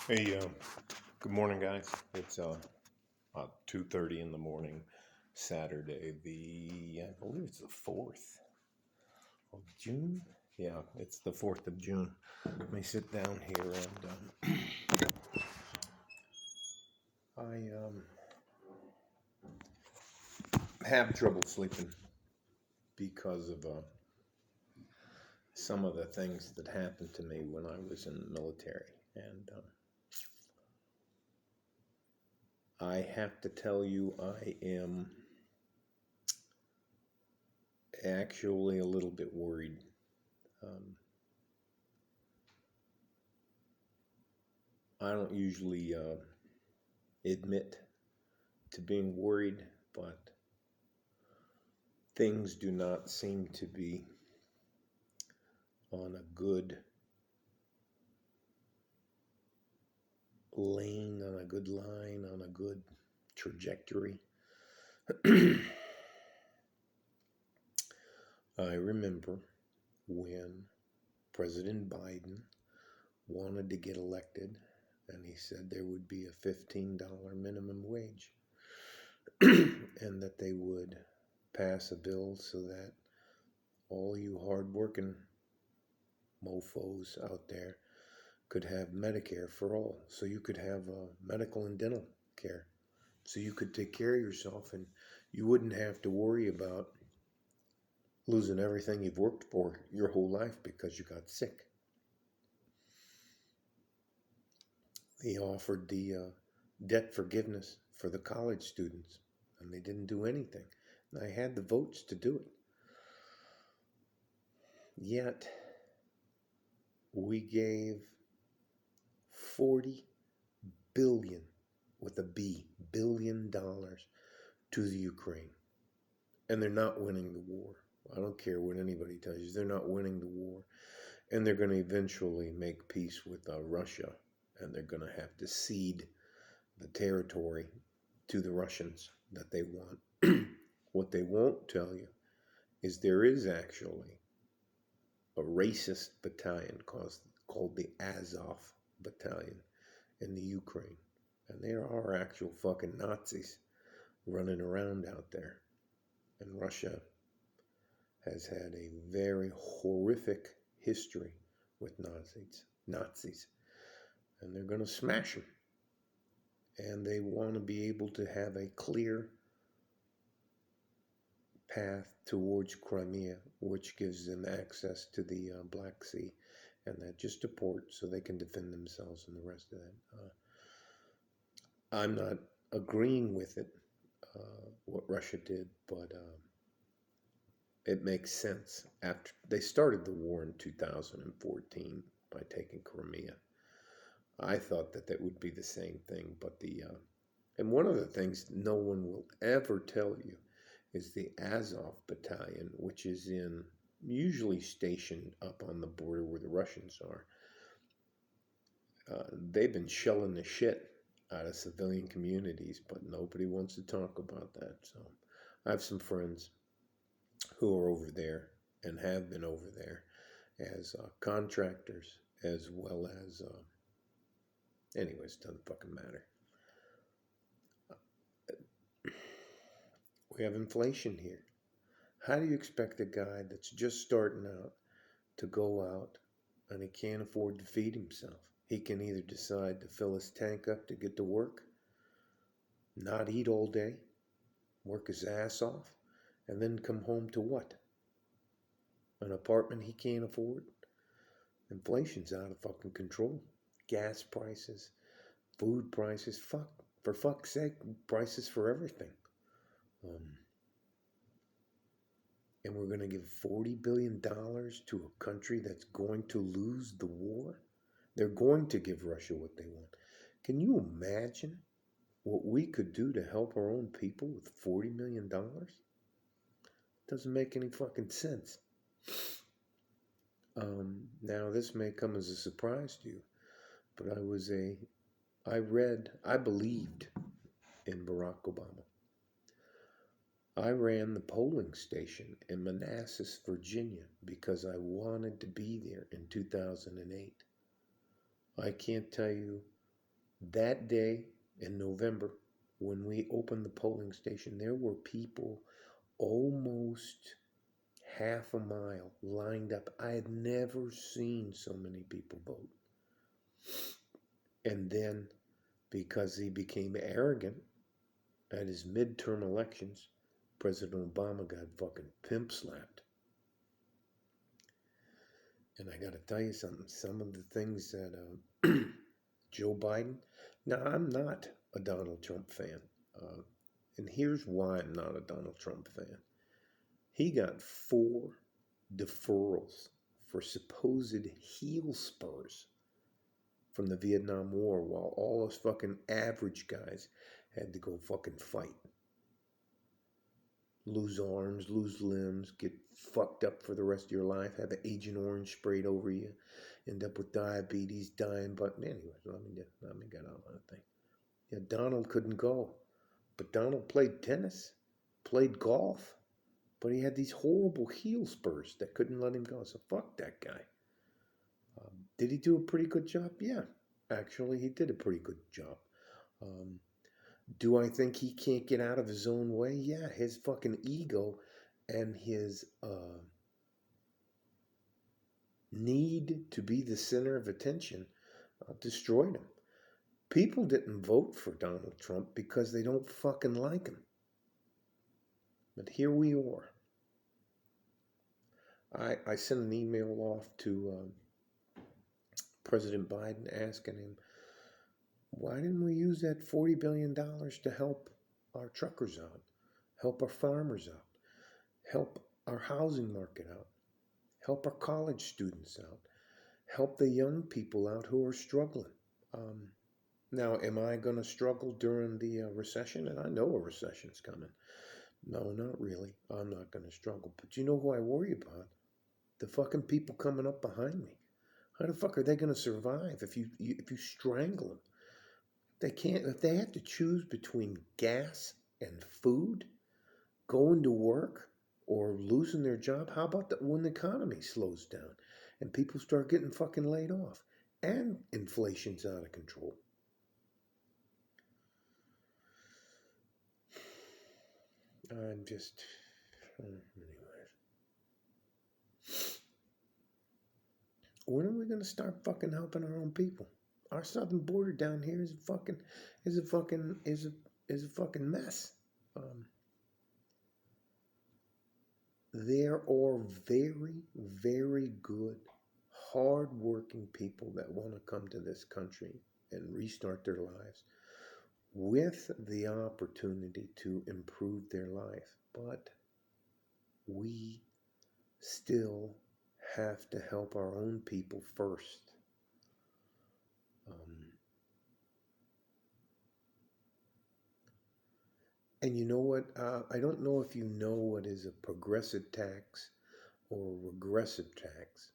Hey, good morning, guys. It's 2:30 in the morning, Saturday. I believe it's the 4th of June. Yeah, it's the 4th of June. Let me sit down here and I have trouble sleeping because of some of the things that happened to me when I was in the military, and I have to tell you, I am actually a little bit worried. Um, I don't usually admit to being worried, but things do not seem to be on a good lane, on a good line, on a good trajectory. I remember when President Biden wanted to get elected, and he said there would be a $15 minimum wage and that they would pass a bill so that all you hardworking mofos out there could have Medicare for all. So you could have medical and dental care. So you could take care of yourself and you wouldn't have to worry about losing everything you've worked for your whole life because you got sick. They offered the debt forgiveness for the college students, and they didn't do anything. And I had the votes to do it. Yet, we gave 40 billion, with a B, $billion to the Ukraine. And they're not winning the war. I don't care what anybody tells you. They're not winning the war. And they're going to eventually make peace with Russia. And they're going to have to cede the territory to the Russians that they want. What they won't tell you is there is actually a racist battalion called the Azov Battalion in the Ukraine. And there are actual fucking Nazis running around out there. And Russia has had a very horrific history with Nazis, and they're going to smash them. And they want to be able to have a clear path towards Crimea, which gives them access to the Black Sea, and that just a port so they can defend themselves and the rest of that. I'm not agreeing with it, what Russia did, but it makes sense. After they started the war in 2014 by taking Crimea, I thought that would be the same thing. But and one of the things no one will ever tell you is the Azov Battalion, which is usually stationed up on the border where the Russians are. They've been shelling the shit out of civilian communities, but nobody wants to talk about that. So I have some friends who are over there and have been over there as contractors, as well as anyways, doesn't fucking matter. We have inflation here. How do you expect a guy that's just starting out to go out and he can't afford to feed himself? He can either decide to fill his tank up to get to work, not eat all day, work his ass off, and then come home to what? An apartment he can't afford? Inflation's out of fucking control. Gas prices, food prices, for fuck's sake, prices for everything. And we're going to give $40 billion to a country that's going to lose the war? They're going to give Russia what they want. Can you imagine what we could do to help our own people with $40 million? Doesn't make any fucking sense. Now, this may come as a surprise to you, but I believed in Barack Obama. I ran the polling station in Manassas, Virginia, because I wanted to be there in 2008. I can't tell you That day in November, when we opened the polling station, there were people almost half a mile lined up. I had never seen so many people vote. And then, because he became arrogant at his midterm elections, President Obama got fucking pimp slapped. And I got to tell you something. Some of the things that Joe Biden. Now, I'm not a Donald Trump fan. And here's why I'm not a Donald Trump fan. He got 4 deferrals for supposed heel spurs from the Vietnam War, while all us fucking average guys had to go fucking fight. Lose arms, lose limbs, get fucked up for the rest of your life, have Agent Orange sprayed over you, end up with diabetes, dying. But anyways, let me get on that thing. Yeah, Donald couldn't go, but Donald played tennis, played golf, but he had these horrible heel spurs that couldn't let him go. So fuck that guy. Did he do a pretty good job? Yeah, actually, he did a pretty good job. Do I think he can't get out of his own way? Yeah, his fucking ego and his need to be the center of attention destroyed him. People didn't vote for Donald Trump because they don't fucking like him. But here we are. I sent an email off to President Biden asking him, why didn't we use that $40 billion to help our truckers out, help our farmers out, help our housing market out, help our college students out, help the young people out who are struggling? Now, am I going to struggle during the recession? And I know a recession's coming. No, not really. I'm not going to struggle. But you know who I worry about? The fucking people coming up behind me. How the fuck are they going to survive if you strangle them? They can't. If they have to choose between gas and food, going to work, or losing their job, how about when the economy slows down and people start getting fucking laid off and inflation's out of control? I'm just, anyways. When are we gonna start fucking helping our own people? Our southern border down here is a fucking mess. There are very, very good, hard-working people that want to come to this country and restart their lives with the opportunity to improve their life. But we still have to help our own people first. And you know what? I don't know if you know what is a progressive tax or a regressive tax.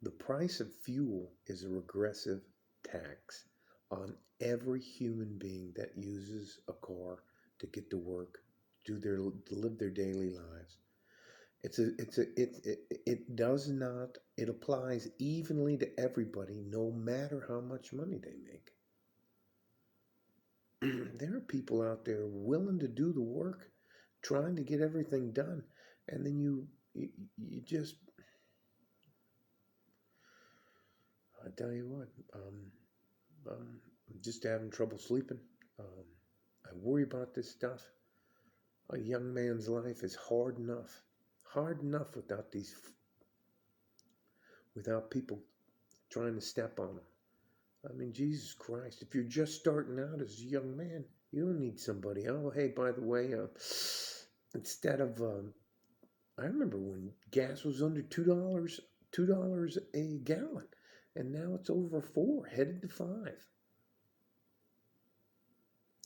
The price of fuel is a regressive tax on every human being that uses a car to get to work, to live their daily lives. It applies evenly to everybody, no matter how much money they make. There are people out there willing to do the work, trying to get everything done, and then you just, I tell you what, I'm just having trouble sleeping. I worry about this stuff. A young man's life is hard enough without people trying to step on him. I mean, Jesus Christ, if you're just starting out as a young man, you don't need somebody. Oh, hey, by the way, instead of, I remember when gas was under $2 a gallon, and now it's over 4, headed to 5.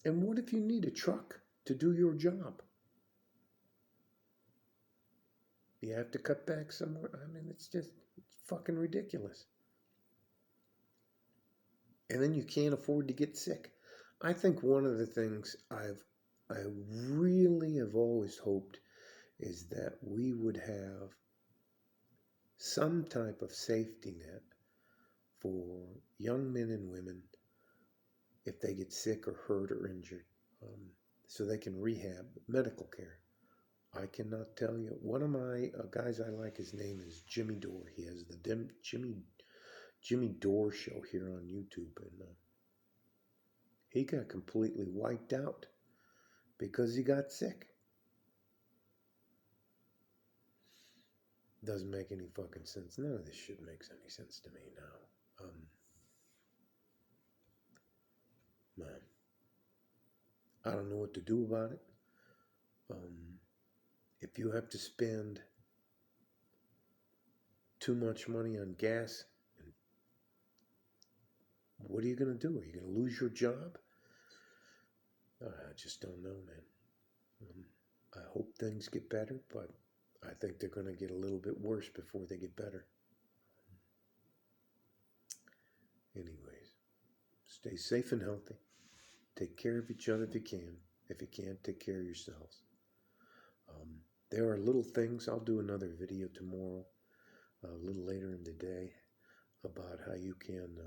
And what if you need a truck to do your job? You have to cut back somewhere. I mean, it's fucking ridiculous. And then you can't afford to get sick. I think one of the things I really have always hoped is that we would have some type of safety net for young men and women if they get sick or hurt or injured, so they can rehab medical care. I cannot tell you. One of my guys I like, his name is Jimmy Dore. He has the Jimmy Dore show here on YouTube, and he got completely wiped out because he got sick. Doesn't make any fucking sense. None of this shit makes any sense to me now. Man, I don't know what to do about it. If you have to spend too much money on gas, what are you going to do? Are you going to lose your job? I just don't know, man. I hope things get better, but I think they're going to get a little bit worse before they get better. Anyways, stay safe and healthy. Take care of each other if you can. If you can't, take care of yourselves. There are little things. I'll do another video tomorrow, a little later in the day, about how you can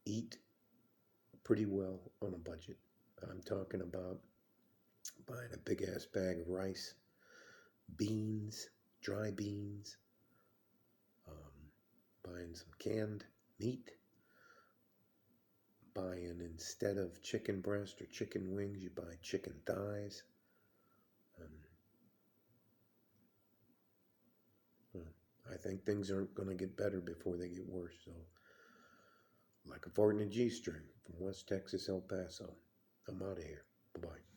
eat pretty well on a budget. I'm talking about buying a big ass bag of rice, beans, dry beans, buying some canned meat, buying, instead of chicken breast or chicken wings, you buy chicken thighs. I think things aren't going to get better before they get worse. So, like a fart in a G-string from West Texas, El Paso. I'm out of here. Bye-bye.